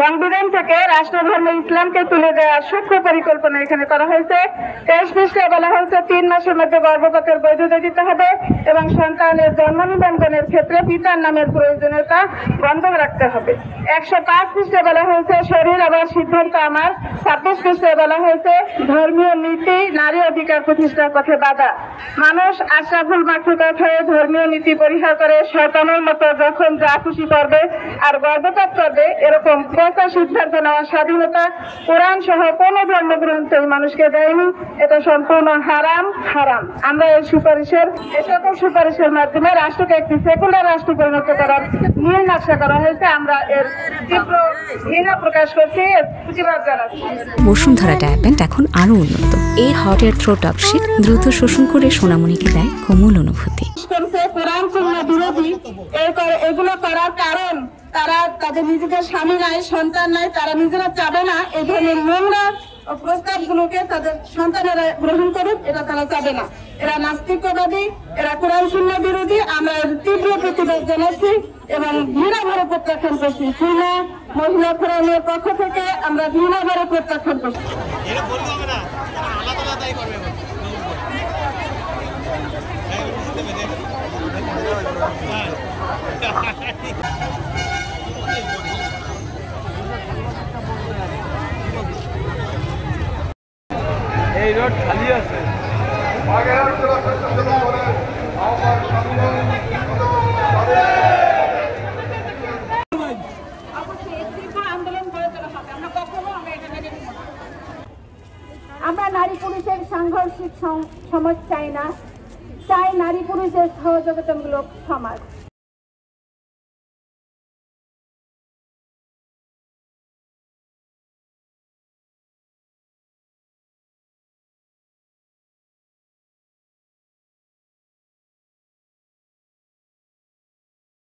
সংবিধান থেকে রাষ্ট্রধর্ম ইসলামকে তুলে দেওয়ার সূক্ষ্ম পরিকল্পনা এখানে করা হয়েছে। 23 পৃষ্ঠায় বলা হয়েছে 3 মাসের মধ্যে গর্ভপাতের বৈধতা দিতে হবে এবং সন্তানের জন্ম নিবন্ধনের ক্ষেত্রে পিতার নামের প্রয়োজনীয়তা বন্ধ রাখতে হবে। 105 পৃষ্ঠায় বলা হয়েছে শরীর আবার সিদ্ধান্ত আমার। 26 পৃষ্ঠায় বলা হয়েছে ধর্মীয় নীতি নারী অধিকার প্রতিষ্ঠার পথে বাধা। মানুষ আশরাফুল মাখলুকাত হয়ে ধর্মীয় নীতি পরিহার করে শয়তানের মতো যখন যা খুশি করবে আর গর্ভপাত করবে এরকম পচা সিদ্ধান্ত নেওয়ার স্বাধীনতা কোরআন সহ কোন ধর্মগ্রন্থই মানুষকে দেয়নি। এটা সম্পূর্ণ হারাম হারাম। আমরা এই সকল সুপারিশের মাধ্যমে রাষ্ট্রকে একটি সেকুলার রাষ্ট্র পরিণত করার নীল নকশা করা হয়েছে। আমরা এর তীব্র ঘৃণা প্রকাশ করছি, প্রতিবাদ জানাচ্ছি। বসুন্ধরা ডায়াপেন্ট এখন আরো উন্নত। এই হট এয়ার থ্রো টপ শীত দ্রুত শোষণ করে সোনামণিকে দেয় কোমল অনুভূতি। কোরআন সুন্নাহ বিরোধী এগুলো করার কারণ তারা তাদের নিজেদের স্বামী নাই, সন্তান নাই, তারা নিজেরা চাবে না এই ধরনের নোংরা প্রস্তাবগুলোকে তাদের সন্তানেরা গ্রহণ করুক, এটা তারা চাবে না। এরা নাস্তিকবাদী, এরা কোরআন সুন্নাহ বিরোধী। আমরা এর তীব্র প্রতিবাদ জানাচ্ছি এবং ঘৃণাভরে প্রত্যাখ্যান করছি। খুলনা মহিলা ফোরামের পক্ষ থেকে আমরা ঘৃণাভরে প্রত্যাখ্যান করছি। এই রোড খালি আছে। আমরা নারী পুরুষের সাংঘর্ষিক সমাজ চাই না, চাই নারী পুরুষের সহযোগিতামূলক সমাজ।